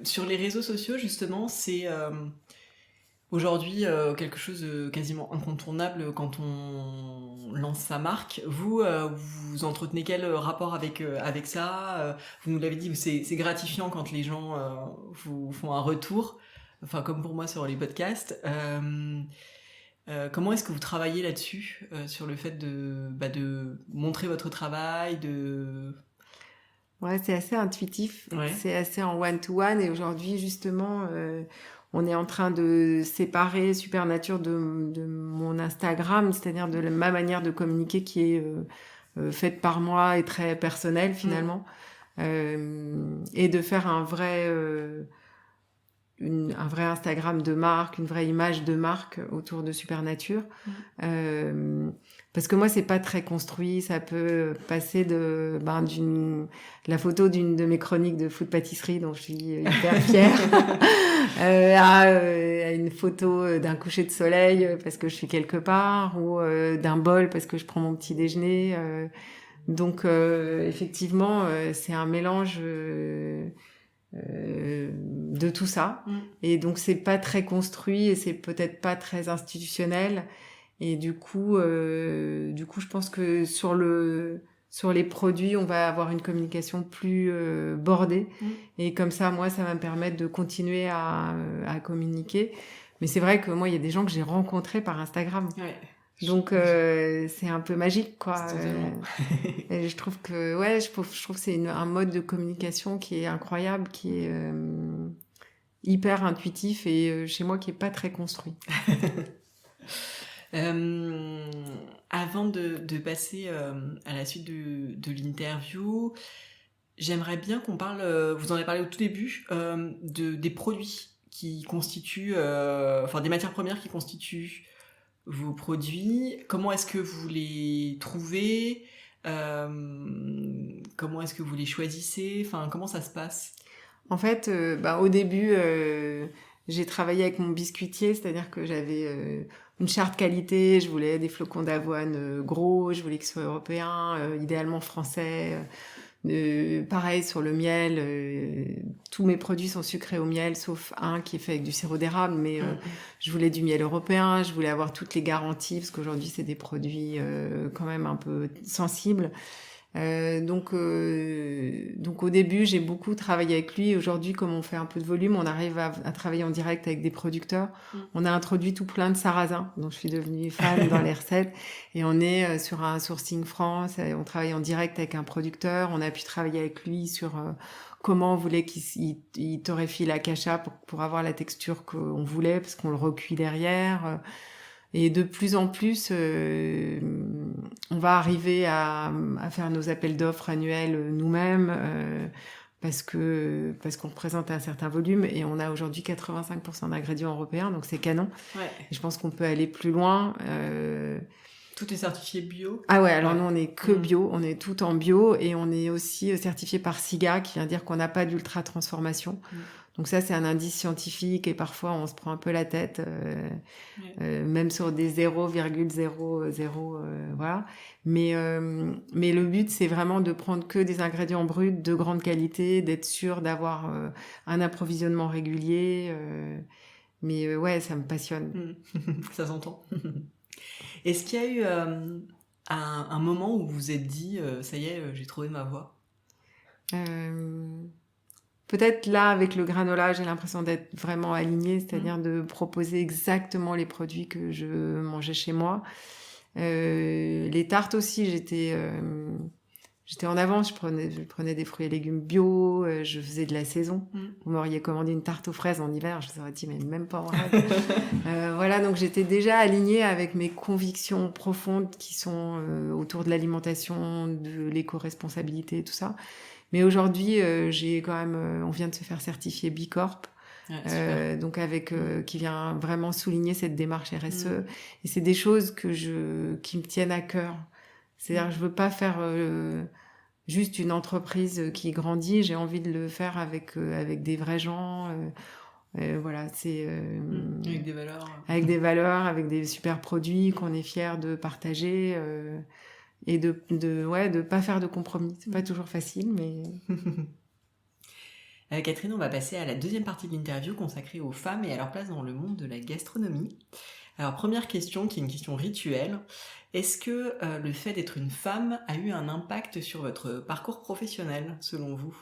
Sur les réseaux sociaux, justement, c'est aujourd'hui quelque chose de quasiment incontournable quand on lance sa marque. Vous entretenez quel rapport avec ça? Vous nous l'avez dit, c'est gratifiant quand les gens vous font un retour, enfin comme pour moi sur les podcasts. Comment est-ce que vous travaillez là-dessus, sur le fait de montrer votre travail, Ouais, c'est assez intuitif, c'est assez en one-to-one et aujourd'hui justement on est en train de séparer Supernature de mon Instagram, c'est-à-dire de ma manière de communiquer qui est faite par moi et très personnelle finalement, et de faire un vrai un vrai Instagram de marque, une vraie image de marque autour de Supernature. Parce que moi, c'est pas très construit. Ça peut passer de la photo d'une de mes chroniques de food pâtisserie dont je suis hyper fière à une photo d'un coucher de soleil parce que je suis quelque part ou d'un bol parce que je prends mon petit déjeuner. Donc effectivement, c'est un mélange de tout ça. Et donc c'est pas très construit et c'est peut-être pas très institutionnel. Et du coup, je pense que sur les produits, on va avoir une communication plus bordée. Et comme ça, moi, ça va me permettre de continuer à communiquer. Mais c'est vrai que moi, il y a des gens que j'ai rencontrés par Instagram. Ouais. Donc c'est un peu magique, quoi. Et je trouve que je trouve que c'est un mode de communication qui est incroyable, qui est hyper intuitif et chez moi qui est pas très construit. Avant de passer à la suite de l'interview, j'aimerais bien qu'on parle, vous en avez parlé au tout début, des produits qui constituent, des matières premières qui constituent vos produits. Comment est-ce que vous les trouvez ? Comment est-ce que vous les choisissez ? Enfin, comment ça se passe ? En fait, au début, j'ai travaillé avec mon biscuitier, c'est-à-dire que j'avais une charte qualité, je voulais des flocons d'avoine gros, je voulais qu'ils soient européens, idéalement français. Pareil sur le miel, tous mes produits sont sucrés au miel, sauf un qui est fait avec du sirop d'érable, mais je voulais du miel européen, je voulais avoir toutes les garanties, parce qu'aujourd'hui c'est des produits quand même un peu sensibles. Donc au début j'ai beaucoup travaillé avec lui. Aujourd'hui, comme on fait un peu de volume, on arrive à travailler en direct avec des producteurs. On a introduit tout plein de sarrasin dont je suis devenue fan dans les recettes, et on est sur un sourcing France. On travaille en direct avec un producteur. On a pu travailler avec lui sur comment on voulait qu'il torréfie la cacha pour avoir la texture qu'on voulait, parce qu'on le recuit derrière. Et de plus en plus, on va arriver à faire nos appels d'offres annuels nous-mêmes parce qu'on représente un certain volume et on a aujourd'hui 85% d'ingrédients européens, donc c'est canon. Ouais. Et je pense qu'on peut aller plus loin. Tout est certifié bio. Ah ouais, alors nous on est que bio, on est tout en bio et on est aussi certifié par SIGA, qui vient dire qu'on n'a pas d'ultra transformation. Donc ça, c'est un indice scientifique et parfois on se prend un peu la tête, même sur des 0,00, voilà. Mais le but, c'est vraiment de prendre que des ingrédients bruts de grande qualité, d'être sûr d'avoir un approvisionnement régulier. Mais ouais, ça me passionne. Ça s'entend. Est-ce qu'il y a eu un moment où vous vous êtes dit, ça y est, j'ai trouvé ma voie ? Peut-être là, avec le granola, j'ai l'impression d'être vraiment alignée, c'est-à-dire de proposer exactement les produits que je mangeais chez moi. Les tartes aussi, j'étais en avance, je prenais des fruits et légumes bio, je faisais de la saison. Vous m'auriez commandé une tarte aux fraises en hiver, je vous aurais dit, mais même pas en rêve. Voilà, donc j'étais déjà alignée avec mes convictions profondes qui sont autour de l'alimentation, de l'éco-responsabilité et tout ça. Mais aujourd'hui, j'ai quand même, on vient de se faire certifier B Corp, donc qui vient vraiment souligner cette démarche RSE. Et c'est des choses qui me tiennent à cœur. C'est-à-dire, je veux pas faire juste une entreprise qui grandit. J'ai envie de le faire avec des vrais gens. Voilà, c'est avec des valeurs. Avec des valeurs, avec des super produits qu'on est fiers de partager. Et de pas faire de compromis. C'est pas toujours facile, mais... Catherine, on va passer à la deuxième partie de l'interview consacrée aux femmes et à leur place dans le monde de la gastronomie. Alors, première question, qui est une question rituelle. Est-ce que le fait d'être une femme a eu un impact sur votre parcours professionnel, selon vous ?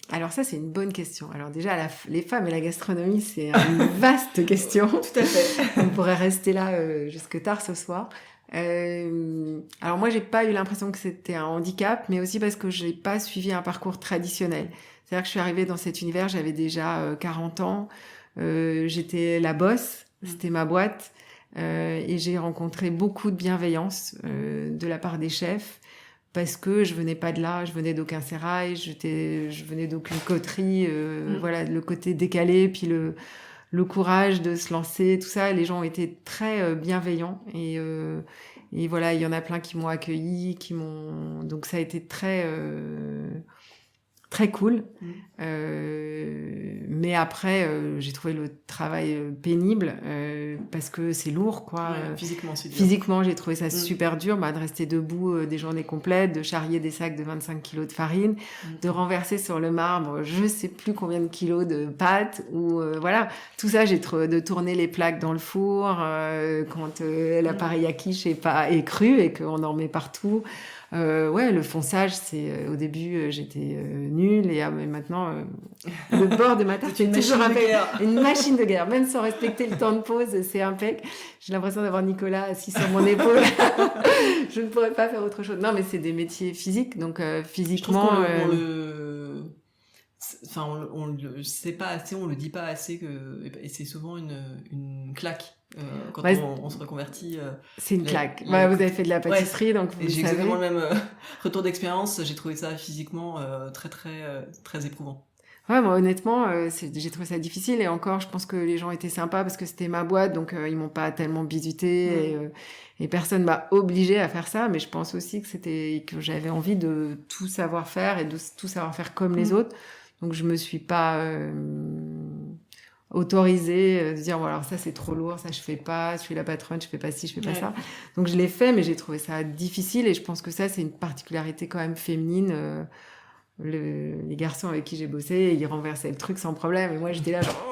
Alors ça, c'est une bonne question. Alors déjà, les femmes et la gastronomie, c'est une vaste question. Tout à fait. On pourrait rester là jusque tard ce soir. Alors moi, j'ai pas eu l'impression que c'était un handicap, mais aussi parce que j'ai pas suivi un parcours traditionnel. C'est-à-dire que je suis arrivée dans cet univers, j'avais déjà 40 ans, j'étais la boss, c'était ma boîte, et j'ai rencontré beaucoup de bienveillance de la part des chefs, parce que je venais pas de là, je venais d'aucun sérail, je venais d'aucune coterie, voilà, le côté décalé, puis le courage de se lancer, tout ça, les gens ont été très bienveillants et voilà, il y en a plein qui m'ont accueilli, donc ça a été très cool. Mais après, j'ai trouvé le travail pénible parce que c'est lourd, quoi. Physiquement, c'est dur. Physiquement, j'ai trouvé ça super dur, de rester debout des journées complètes, de charrier des sacs de 25 kilos de farine, de renverser sur le marbre je sais plus combien de kilos de pâtes, ou voilà, tout ça, de tourner les plaques dans le four quand l'appareil à quiche est cru et qu'on en met partout. Ouais, le fonçage, au début j'étais nulle et maintenant le bord de ma tarte c'est toujours une machine de guerre, même sans respecter le temps de pause, c'est impec. J'ai l'impression d'avoir Nicolas assis sur mon épaule. Je ne pourrais pas faire autre chose. Non, mais c'est des métiers physiques, donc physiquement. On le sait pas assez, on le dit pas assez, et c'est souvent une claque. Quand on se reconvertit. C'est une claque. Vous avez fait de la pâtisserie, donc vous j'ai savez. exactement le même retour d'expérience. J'ai trouvé ça physiquement très, très, très éprouvant. Ouais, moi honnêtement, j'ai trouvé ça difficile et encore, je pense que les gens étaient sympas parce que c'était ma boîte, donc ils m'ont pas tellement bisuté et personne m'a obligée à faire ça. Mais je pense aussi que j'avais envie de tout savoir faire et de tout savoir faire comme les autres. Donc je me suis pas autorisée de dire bon alors ça c'est trop lourd, ça je fais pas, je suis la patronne, je fais pas ci, je fais pas ça. Donc je l'ai fait, mais j'ai trouvé ça difficile et je pense que ça c'est une particularité quand même féminine. Les garçons avec qui j'ai bossé, ils renversaient le truc sans problème et moi j'étais là genre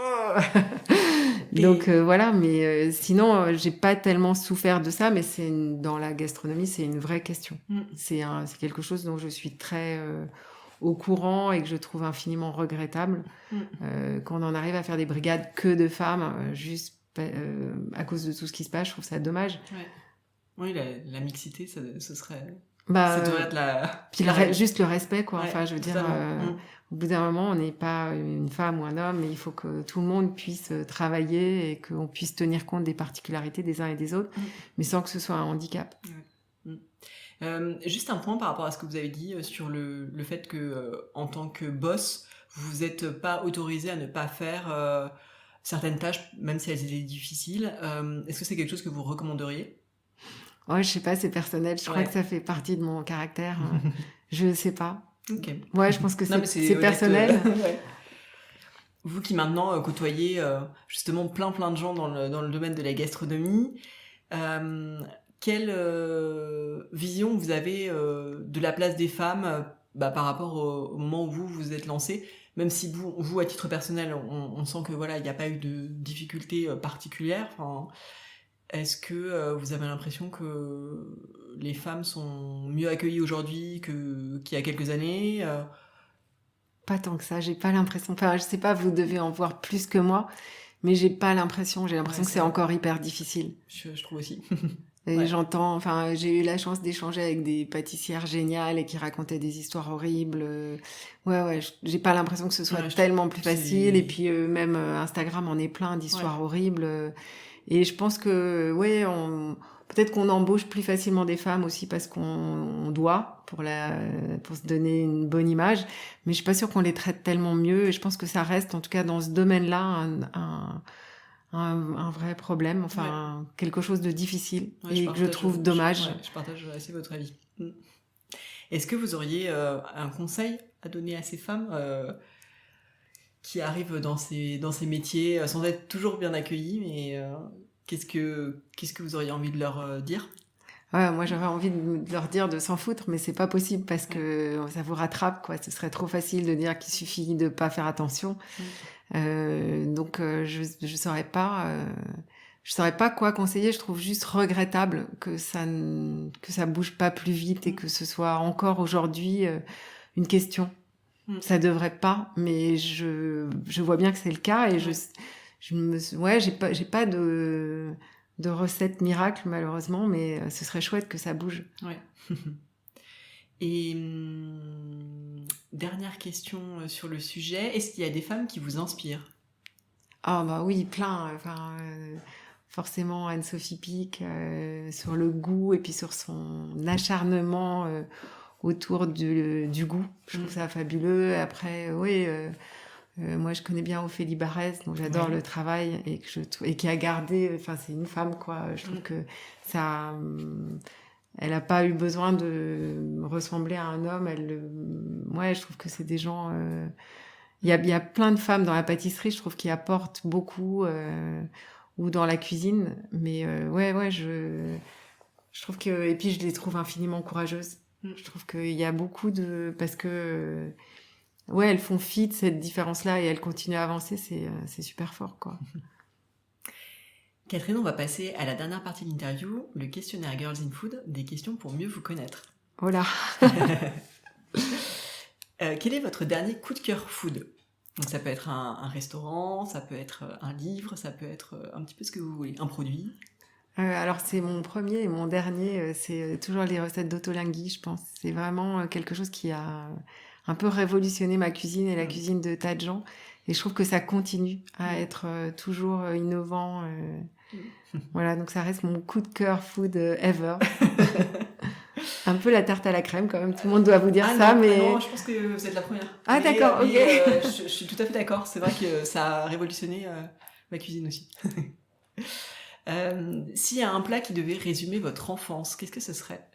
donc voilà, mais sinon j'ai pas tellement souffert de ça, mais dans la gastronomie c'est une vraie question. C'est quelque chose dont je suis très au courant et que je trouve infiniment regrettable qu'on en arrive à faire des brigades que de femmes juste à cause de tout ce qui se passe. Je trouve ça dommage. Oui, la mixité ce serait... ça doit être puis juste le respect, quoi. Enfin, je veux dire, au bout d'un moment, on n'est pas une femme ou un homme, mais il faut que tout le monde puisse travailler et qu'on puisse tenir compte des particularités des uns et des autres, mais sans que ce soit un handicap. Juste un point par rapport à ce que vous avez dit sur le fait que, en tant que boss, vous n'êtes pas autorisé à ne pas faire certaines tâches, même si elles étaient difficiles. Est-ce que c'est quelque chose que vous recommanderiez ? Ouais, je sais pas, c'est personnel. Je crois que ça fait partie de mon caractère. Je sais pas. Ok. Ouais, je pense que c'est personnel. Vous qui maintenant côtoyez justement plein de gens dans le domaine de la gastronomie, quelle vision vous avez de la place des femmes par rapport au moment où vous vous êtes lancé, même si vous à titre personnel, on sent que voilà, il n'y a pas eu de difficultés particulières. Est-ce que vous avez l'impression que les femmes sont mieux accueillies aujourd'hui qu'il y a quelques années Pas tant que ça, j'ai pas l'impression. Enfin, je sais pas, vous devez en voir plus que moi, mais j'ai pas l'impression. J'ai l'impression que c'est encore hyper difficile. Je trouve aussi. Et j'entends, enfin, j'ai eu la chance d'échanger avec des pâtissières géniales et qui racontaient des histoires horribles. Ouais, j'ai pas l'impression que ce soit tellement plus facile. Et puis même Instagram en est plein d'histoires horribles. Et je pense que, peut-être qu'on embauche plus facilement des femmes aussi parce qu'on doit pour se donner une bonne image. Mais je suis pas sûre qu'on les traite tellement mieux. Et je pense que ça reste, en tout cas dans ce domaine-là, un vrai problème. Enfin, quelque chose de difficile et que je trouve dommage. Je partage assez votre avis. Est-ce que vous auriez un conseil à donner à ces femmes qui arrivent dans ces métiers sans être toujours bien accueillies, mais qu'est-ce que vous auriez envie de leur dire ? Ouais, moi j'aurais envie de leur dire de s'en foutre, mais c'est pas possible parce que ça vous rattrape, quoi. Ce serait trop facile de dire qu'il suffit de pas faire attention. Donc je saurais pas quoi conseiller. Je trouve juste regrettable que ça bouge pas plus vite et que ce soit encore aujourd'hui une question. Ça devrait pas, mais je vois bien que c'est le cas et j'ai pas de recette miracle malheureusement, mais ce serait chouette que ça bouge. Ouais. Et dernière question sur le sujet, est-ce qu'il y a des femmes qui vous inspirent ? Ah bah oui, plein. Forcément Anne-Sophie Pic sur le goût et puis sur son acharnement autour du goût. Je trouve ça fabuleux. Après, oui, moi je connais bien Ophélie Barès, donc j'adore le travail et qui a gardé. Enfin, c'est une femme, quoi. Je trouve que ça. Elle n'a pas eu besoin de ressembler à un homme. Je trouve que c'est des gens. Il y a plein de femmes dans la pâtisserie, je trouve, qui apportent beaucoup, ou dans la cuisine. Mais je trouve que... Et puis, je les trouve infiniment courageuses. Je trouve qu'il y a beaucoup de... Parce que, elles font fi de cette différence-là et elles continuent à avancer. C'est super fort, quoi. Catherine, on va passer à la dernière partie de l'interview, le questionnaire Girls in Food, des questions pour mieux vous connaître. Oh là. Quel est votre dernier coup de cœur food ? Donc ça peut être un restaurant, ça peut être un livre, ça peut être un petit peu ce que vous voulez, un produit. Alors c'est mon premier et mon dernier, c'est toujours les recettes d'Ottolenghi, je pense. C'est vraiment quelque chose qui a un peu révolutionné ma cuisine et la cuisine de tas de gens. Et je trouve que ça continue à être toujours innovant. Voilà, donc ça reste mon coup de cœur food ever. Un peu la tarte à la crème quand même, tout le monde doit vous dire ça, mais... non, je pense que vous êtes la première. Ah d'accord, ok. Je suis tout à fait d'accord, c'est vrai que ça a révolutionné ma cuisine aussi. S'il y a un plat qui devait résumer votre enfance, qu'est-ce que ce serait ?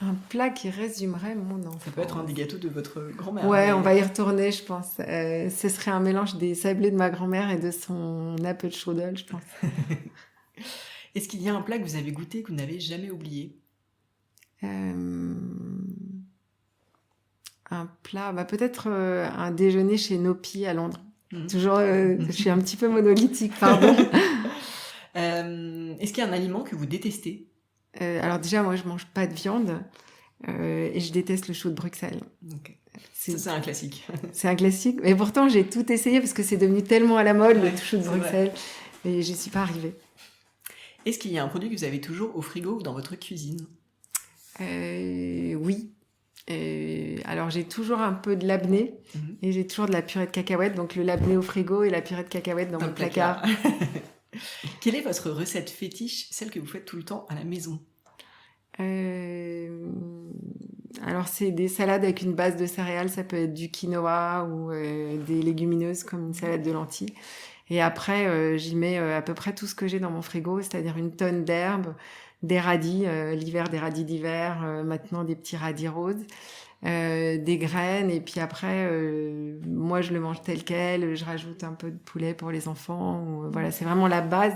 Un plat qui résumerait mon enfance. Ça peut être un des gâteaux de votre grand-mère. Ouais, on va y retourner, je pense. Ce serait un mélange des sablés de ma grand-mère et de son Apfelstrudel, je pense. Est-ce qu'il y a un plat que vous avez goûté que vous n'avez jamais oublié ? Un plat, peut-être un déjeuner chez Nopi à Londres. Toujours, je suis un petit peu monolithique, pardon. Est-ce qu'il y a un aliment que vous détestez ? Alors déjà, moi, je mange pas de viande et je déteste le chou de Bruxelles. Okay. C'est un classique. C'est un classique, mais pourtant, j'ai tout essayé parce que c'est devenu tellement à la mode, le chou de Bruxelles, et j'y suis pas arrivée. Est-ce qu'il y a un produit que vous avez toujours au frigo ou dans votre cuisine ? Oui. Alors j'ai toujours un peu de labné et j'ai toujours de la purée de cacahuètes, donc le labné au frigo et la purée de cacahuètes dans mon placard. Quelle est votre recette fétiche, celle que vous faites tout le temps à la maison ? Alors c'est des salades avec une base de céréales, ça peut être du quinoa ou des légumineuses comme une salade de lentilles. Et après j'y mets à peu près tout ce que j'ai dans mon frigo, c'est-à-dire une tonne d'herbes, des radis, l'hiver des radis d'hiver, maintenant des petits radis roses, des graines, et puis après moi je le mange tel quel, je rajoute un peu de poulet pour les enfants, voilà, c'est vraiment la base.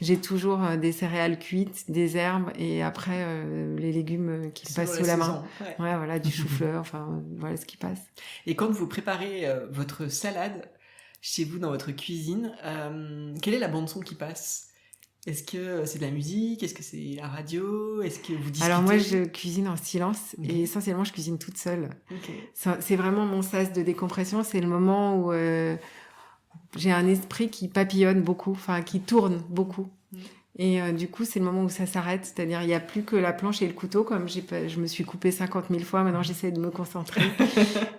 J'ai toujours des céréales cuites, des herbes, et après les légumes qui passent sous la main. Ouais, voilà, du chou-fleur, enfin voilà ce qui passe. Et quand vous préparez votre salade chez vous dans votre cuisine, quelle est la bande-son qui passe ? Est-ce que c'est de la musique ? Est-ce que c'est la radio ? Est-ce que vous discutez ? Alors moi, je cuisine en silence et essentiellement, je cuisine toute seule. C'est vraiment mon sas de décompression. C'est le moment où j'ai un esprit qui papillonne beaucoup, enfin qui tourne beaucoup. Et du coup, c'est le moment où ça s'arrête. C'est-à-dire, il n'y a plus que la planche et le couteau. Comme je me suis coupée 50 000 fois, maintenant j'essaie de me concentrer.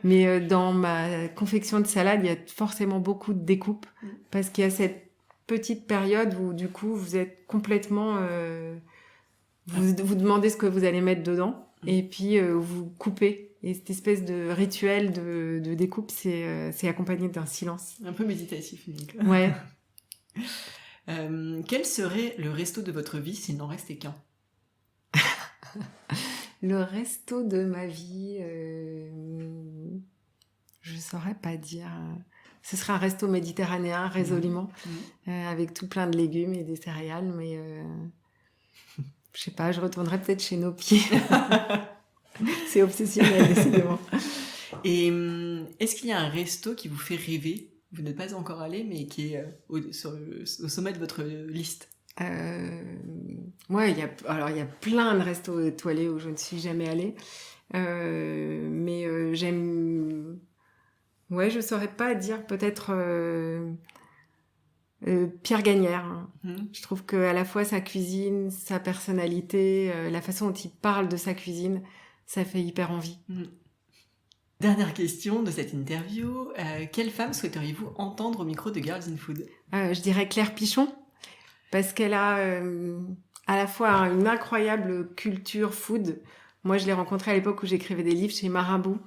Mais dans ma confection de salade, il y a forcément beaucoup de découpes parce qu'il y a cette petite période où du coup vous êtes complètement vous demandez ce que vous allez mettre dedans et puis vous coupez, et cette espèce de rituel de découpe c'est accompagné d'un silence un peu méditatif. Ouais. Quel serait le resto de votre vie s'il n'en restait qu'un ? Le resto de ma vie, je saurais pas dire. Ce serait un resto méditerranéen, résolument, avec tout plein de légumes et des céréales, mais je sais pas, je retournerais peut-être chez Nopi. C'est obsessionnel, décidément. Et est-ce qu'il y a un resto qui vous fait rêver ? Vous n'êtes pas encore allé, mais qui est au sommet de votre liste ? Ouais, il y a plein de restos étoilés où je ne suis jamais allée, mais j'aime... Ouais, je saurais pas dire, peut-être Pierre Gagnère. Je trouve qu'à la fois sa cuisine, sa personnalité, la façon dont il parle de sa cuisine, ça fait hyper envie. Dernière question de cette interview. Quelle femme souhaiteriez-vous entendre au micro de Girls in Food ? Je dirais Claire Pichon, parce qu'elle a à la fois une incroyable culture food, Moi, je l'ai rencontrée à l'époque où j'écrivais des livres chez Marabout.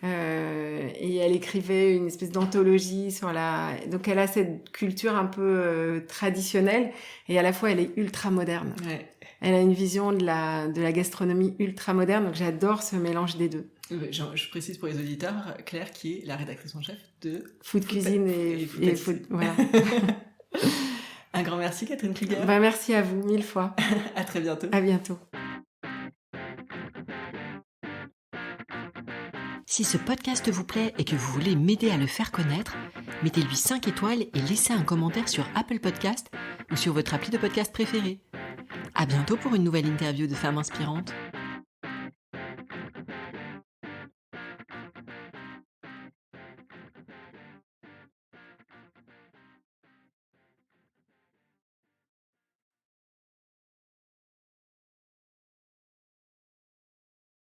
Et elle écrivait une espèce d'anthologie sur la... Donc, elle a cette culture un peu traditionnelle et à la fois, elle est ultra moderne. Ouais. Elle a une vision de la gastronomie ultra moderne. Donc, j'adore ce mélange des deux. Je précise pour les auditeurs, Claire, qui est la rédactrice en chef de Food Cuisine et Food... Voilà. Un grand merci, Catherine Kluger. Merci à vous, 1000 fois. À très bientôt. À bientôt. Si ce podcast vous plaît et que vous voulez m'aider à le faire connaître, mettez-lui 5 étoiles et laissez un commentaire sur Apple Podcast ou sur votre appli de podcast préféré. À bientôt pour une nouvelle interview de femmes inspirantes.